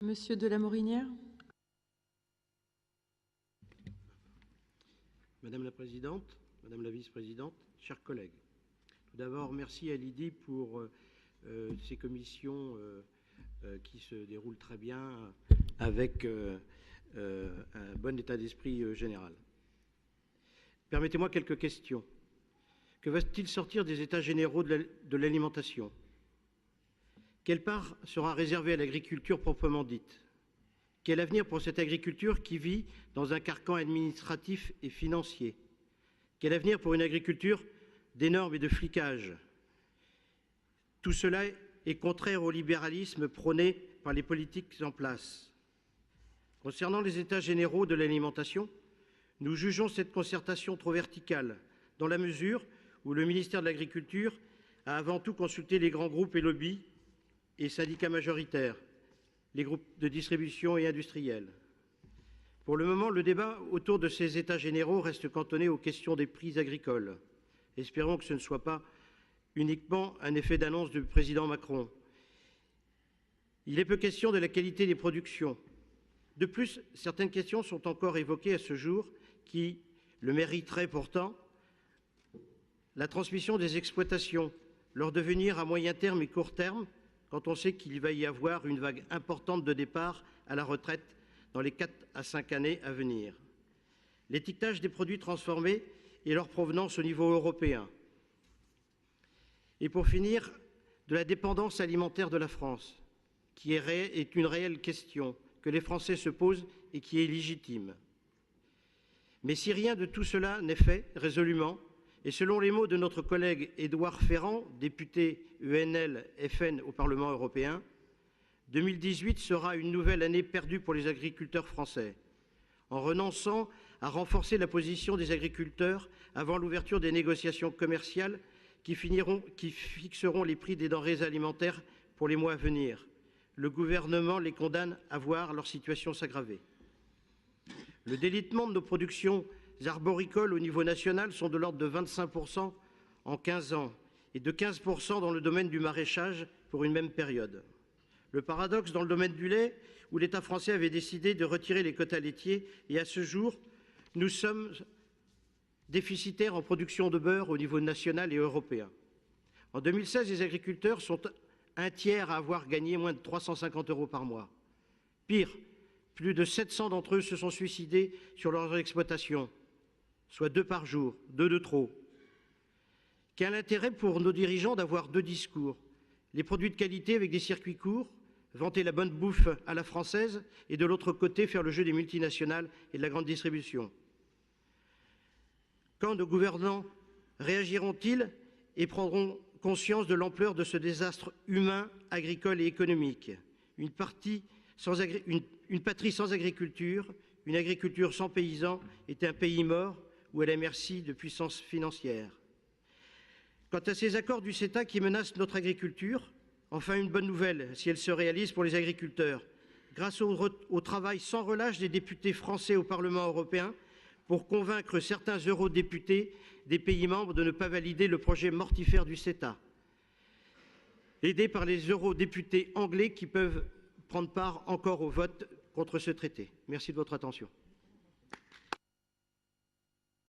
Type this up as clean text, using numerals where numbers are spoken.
Monsieur de la Morinière. Madame la Présidente, Madame la Vice-Présidente, chers collègues, tout d'abord, merci à Lydie pour ces commissions qui se déroulent très bien avec un bon état d'esprit général. Permettez-moi quelques questions. Que va-t-il sortir des États généraux de l'alimentation? Quelle part sera réservée à l'agriculture proprement dite? Quel avenir pour cette agriculture qui vit dans un carcan administratif et financier? Quel avenir pour une agriculture des normes et de flicage? Tout cela est contraire au libéralisme prôné par les politiques en place. Concernant les États généraux de l'alimentation, nous jugeons cette concertation trop verticale, dans la mesure où le ministère de l'Agriculture a avant tout consulté les grands groupes et lobbies et syndicats majoritaires, les groupes de distribution et industriels. Pour le moment, le débat autour de ces États généraux reste cantonné aux questions des prix agricoles. Espérons que ce ne soit pas uniquement un effet d'annonce du président Macron. Il est peu question de la qualité des productions. De plus, certaines questions sont encore évoquées à ce jour qui le mériteraient pourtant. La transmission des exploitations, leur devenir à moyen terme et court terme, quand on sait qu'il va y avoir une vague importante de départ à la retraite dans les 4 à 5 années à venir. L'étiquetage des produits transformés et leur provenance au niveau européen. Et pour finir, de la dépendance alimentaire de la France, qui est une réelle question que les Français se posent et qui est légitime. Mais si rien de tout cela n'est fait résolument, et selon les mots de notre collègue Édouard Ferrand, député UNL-FN au Parlement européen, 2018 sera une nouvelle année perdue pour les agriculteurs français. En renonçant à renforcer la position des agriculteurs avant l'ouverture des négociations commerciales qui fixeront les prix des denrées alimentaires pour les mois à venir, le gouvernement les condamne à voir leur situation s'aggraver. Le délitement de nos productions arboricoles au niveau national sont de l'ordre de 25% en 15 ans et de 15% dans le domaine du maraîchage pour une même période. Le paradoxe dans le domaine du lait, où l'État français avait décidé de retirer les quotas laitiers, et à ce jour, nous sommes déficitaires en production de beurre au niveau national et européen. En 2016, les agriculteurs sont un tiers à avoir gagné moins de 350 € par mois. Pire, plus de 700 d'entre eux se sont suicidés sur leur exploitation, soit 2 par jour, 2 de trop. Quel intérêt pour nos dirigeants d'avoir 2 discours? Les produits de qualité avec des circuits courts, vanter la bonne bouffe à la française et de l'autre côté faire le jeu des multinationales et de la grande distribution. Quand nos gouvernants réagiront-ils et prendront conscience de l'ampleur de ce désastre humain, agricole et économique? Une patrie sans agriculture, une agriculture sans paysans est un pays mort ou à la merci de puissances financières. Quant à ces accords du CETA qui menacent notre agriculture, enfin une bonne nouvelle si elle se réalise pour les agriculteurs, grâce au travail sans relâche des députés français au Parlement européen pour convaincre certains eurodéputés des pays membres de ne pas valider le projet mortifère du CETA, aidés par les eurodéputés anglais qui peuvent prendre part encore au vote contre ce traité. Merci de votre attention.